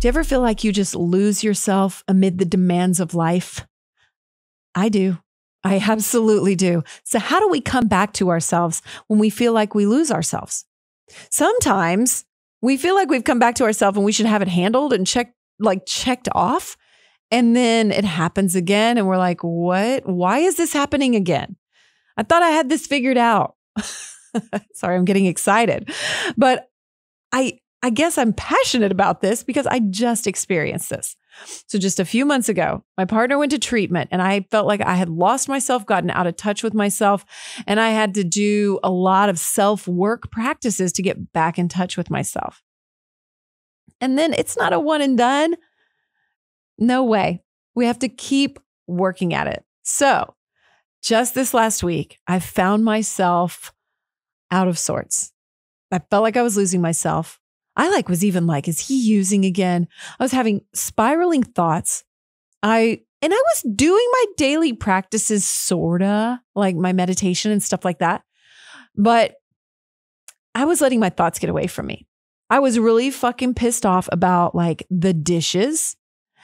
Do you ever feel like you just lose yourself amid the demands of life? I do. I absolutely do. So how do we come back to ourselves when we feel like we lose ourselves? Sometimes we feel like we've come back to ourselves and we should have it handled and checked off. And then it happens again. And we're like, what? Why is this happening again? I thought I had this figured out. Sorry, I'm getting excited. But I guess I'm passionate about this because I just experienced this. So just a few months ago, my partner went to treatment and I felt like I had lost myself, gotten out of touch with myself, and I had to do a lot of self-work practices to get back in touch with myself. And then it's not a one and done. No way. We have to keep working at it. So just this last week, I found myself out of sorts. I felt like I was losing myself. I was even like, is he using again? I was having spiraling thoughts. I was doing my daily practices, sorta, like my meditation and stuff like that. But I was letting my thoughts get away from me. I was really fucking pissed off about like the dishes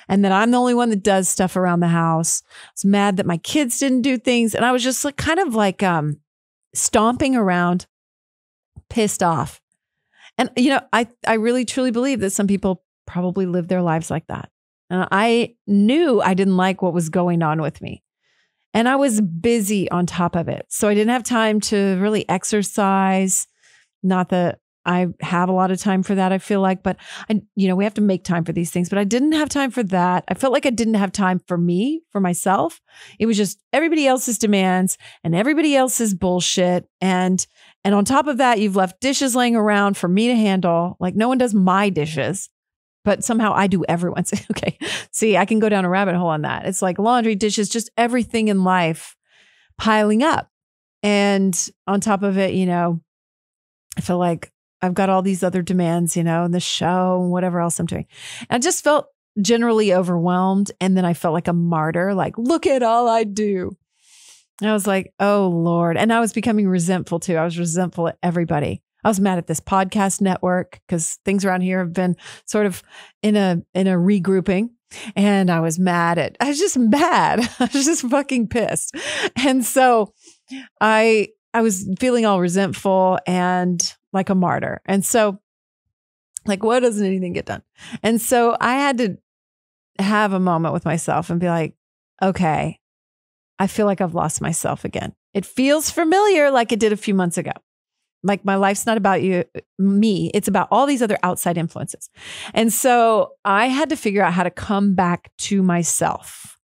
and that I'm the only one that does stuff around the house. I was mad that my kids didn't do things. And I was just like, kind of like stomping around, pissed off. And, I really truly believe that some people probably live their lives like that. And I knew I didn't like what was going on with me. And I was busy on top of it. So I didn't have time to really exercise. Not that I have a lot of time for that, I feel like, but we have to make time for these things, but I didn't have time for that. I felt like I didn't have time for me, for myself. It was just everybody else's demands and everybody else's bullshit. And on top of that, you've left dishes laying around for me to handle. Like no one does my dishes, but somehow I do everyone's. Okay. See, I can go down a rabbit hole on that. It's like laundry, dishes, just everything in life piling up. And on top of it, I feel like I've got all these other demands, and the show and whatever else I'm doing. And I just felt generally overwhelmed. And then I felt like a martyr, like, look at all I do. And I was like, oh Lord. And I was becoming resentful too. I was resentful at everybody. I was mad at this podcast network because things around here have been sort of in a regrouping. And I was just mad. I was just fucking pissed. And so I was feeling all resentful and like a martyr. And so like, why doesn't anything get done? And so I had to have a moment with myself and be like, okay, I feel like I've lost myself again. It feels familiar like it did a few months ago. Like my life's not about me. It's about all these other outside influences. And so I had to figure out how to come back to myself.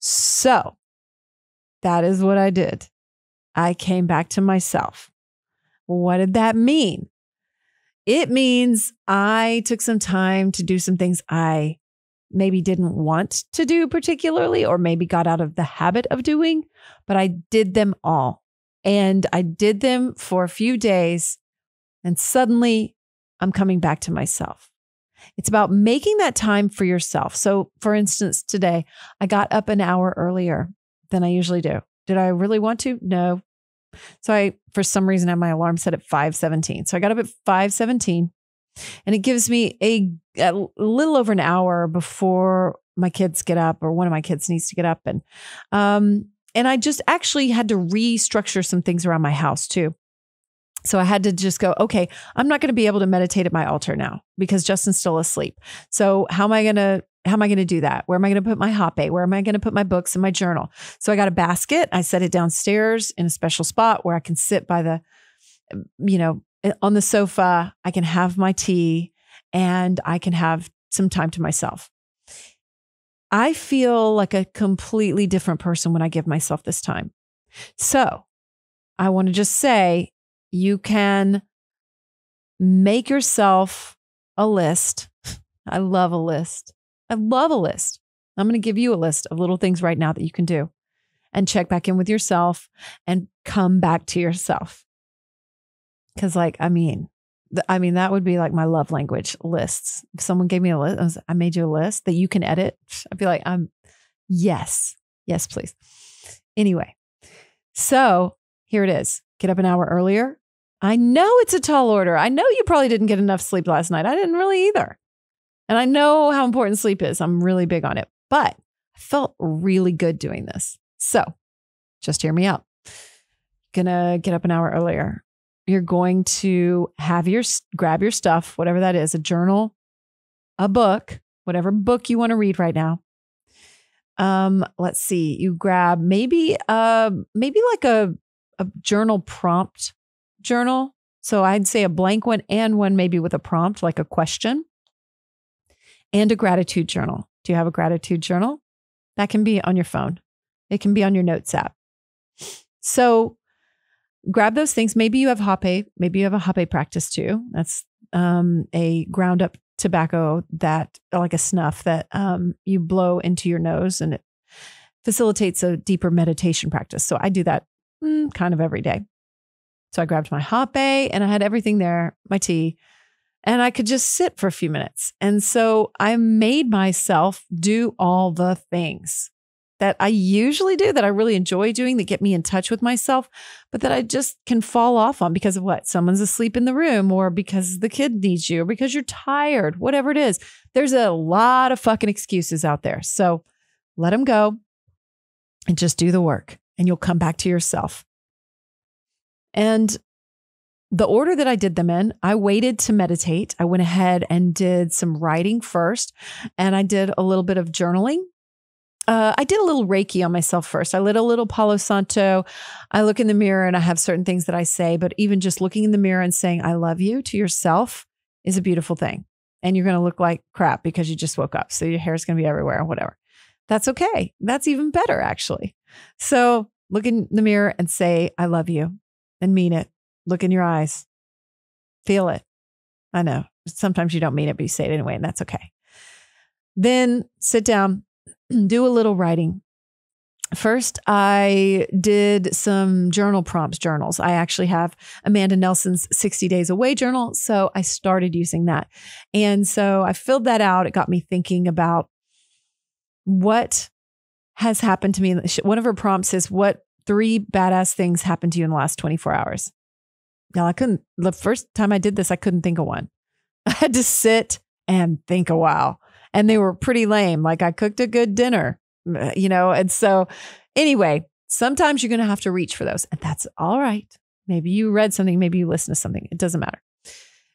So that is what I did. I came back to myself. What did that mean? It means I took some time to do some things I maybe didn't want to do particularly, or maybe got out of the habit of doing, but I did them all. And I did them for a few days, and suddenly I'm coming back to myself. It's about making that time for yourself. So for instance, today I got up an hour earlier than I usually do. Did I really want to? No. So I, for some reason, had my alarm set at 5:17. So I got up at 5:17, and it gives me a little over an hour before my kids get up, or one of my kids needs to get up. And I just actually had to restructure some things around my house too. So I had to just go, okay, I'm not going to be able to meditate at my altar now because Justin's still asleep. So how am I going to do that? Where am I going to put my hotbay? Where am I going to put my books and my journal? So I got a basket. I set it downstairs in a special spot where I can sit by the, on the sofa. I can have my tea and I can have some time to myself. I feel like a completely different person when I give myself this time. So I want to just say, you can make yourself a list. I love a list. I'm going to give you a list of little things right now that you can do and check back in with yourself and come back to yourself. Because that would be like my love language, lists. If someone gave me a list, I made you a list that you can edit, I'd be like, yes, please. Anyway, so here it is. Get up an hour earlier. I know it's a tall order. I know you probably didn't get enough sleep last night. I didn't really either. And I know how important sleep is. I'm really big on it, but I felt really good doing this. So just hear me out. Gonna get up an hour earlier. You're going to grab your stuff, whatever that is, a journal, a book, whatever book you want to read right now. Let's see. You grab maybe like a journal prompt journal. So I'd say a blank one and one maybe with a prompt, like a question, and a gratitude journal. Do you have a gratitude journal? That can be on your phone. It can be on your notes app. So grab those things. Maybe you have hape. Maybe you have a hape practice too. That's a ground up tobacco that, like a snuff that you blow into your nose, and it facilitates a deeper meditation practice. So I do that kind of every day. So I grabbed my hape and I had everything there, my tea, and I could just sit for a few minutes. And so I made myself do all the things that I usually do, that I really enjoy doing, that get me in touch with myself, but that I just can fall off on because of what? Someone's asleep in the room, or because the kid needs you, or because you're tired, whatever it is. There's a lot of fucking excuses out there. So let them go and just do the work, and you'll come back to yourself. And the order that I did them in, I waited to meditate. I went ahead and did some writing first, and I did a little bit of journaling. I did a little Reiki on myself first. I lit a little Palo Santo. I look in the mirror and I have certain things that I say, but even just looking in the mirror and saying, I love you to yourself is a beautiful thing. And you're going to look like crap because you just woke up. So your hair is going to be everywhere or whatever. That's okay. That's even better, actually. So look in the mirror and say, I love you, and mean it. Look in your eyes. Feel it. I know sometimes you don't mean it, but you say it anyway, and that's okay. Then sit down. Do a little writing. First, I did some journal journals. I actually have Amanda Nelson's 60 Days Away journal. So I started using that. And so I filled that out. It got me thinking about what has happened to me. One of her prompts is, what 3 badass things happened to you in the last 24 hours? Now, the first time I did this, I couldn't think of one. I had to sit and think a while. And they were pretty lame. Like, I cooked a good dinner, and so anyway, sometimes you're going to have to reach for those, and that's all right. Maybe you read something, maybe you listened to something. It doesn't matter.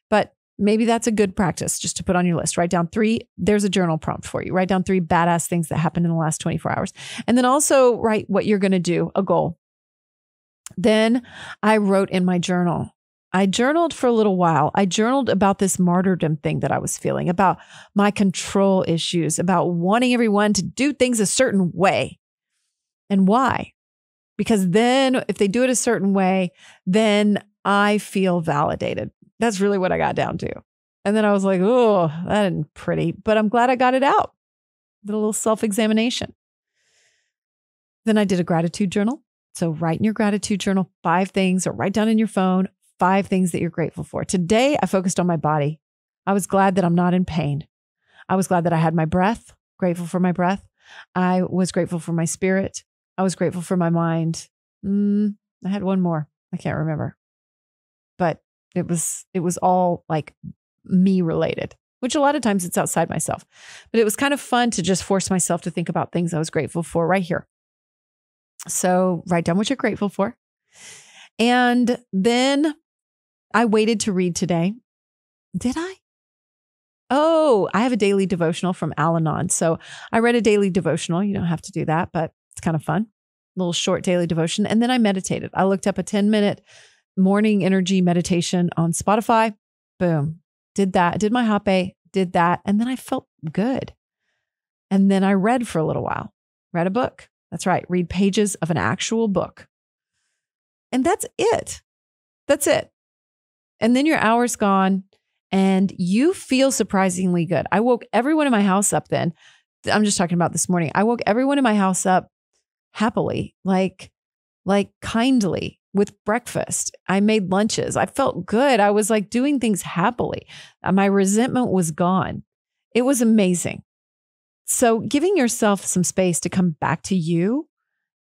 But maybe that's a good practice just to put on your list. Write down 3. There's a journal prompt for you. Write down 3 badass things that happened in the last 24 hours. And then also write what you're going to do, a goal. Then I wrote in my journal. I journaled for a little while. I journaled about this martyrdom thing that I was feeling, about my control issues, about wanting everyone to do things a certain way. And why? Because then if they do it a certain way, then I feel validated. That's really what I got down to. And then I was like, oh, that isn't pretty, but I'm glad I got it out. Did a little self-examination. Then I did a gratitude journal. So write in your gratitude journal 5 things, or write down in your phone 5 things that you're grateful for. Today, I focused on my body. I was glad that I'm not in pain. I was glad that I had my breath, grateful for my breath. I was grateful for my spirit. I was grateful for my mind. I had one more. I can't remember. But it was all like me related, which a lot of times it's outside myself. But it was kind of fun to just force myself to think about things I was grateful for right here. So write down what you're grateful for. And then I waited to read today. Did I? Oh, I have a daily devotional from Al-Anon. So I read a daily devotional. You don't have to do that, but it's kind of fun. A little short daily devotion. And then I meditated. I looked up a 10-minute morning energy meditation on Spotify. Boom. Did that. Did my hape. Did that. And then I felt good. And then I read for a little while. Read a book. That's right. Read pages of an actual book. And that's it. That's it. And then your hour's gone and you feel surprisingly good. I woke everyone in my house up then. I'm just talking about this morning. I woke everyone in my house up happily, like kindly, with breakfast. I made lunches. I felt good. I was like doing things happily. My resentment was gone. It was amazing. So giving yourself some space to come back to you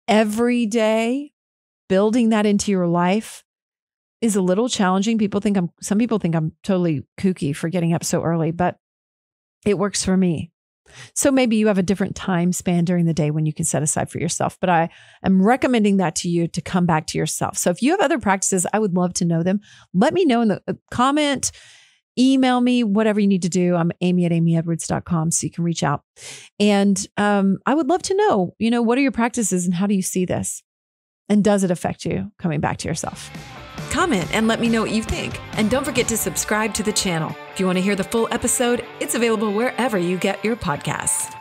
every day, building that into your life, is a little challenging. Some people think I'm totally kooky for getting up so early, but It works for me. So maybe you have a different time span during the day when you can set aside for yourself, but I am recommending that to you to come back to yourself. So if you have other practices, I would love to know them. Let me know in the comment, email me, whatever you need to do. I'm amy@amyedwards.com, so you can reach out. And I would love to know, what are your practices and how do you see this? And does it affect you coming back to yourself? Comment and let me know what you think. And don't forget to subscribe to the channel. If you want to hear the full episode, it's available wherever you get your podcasts.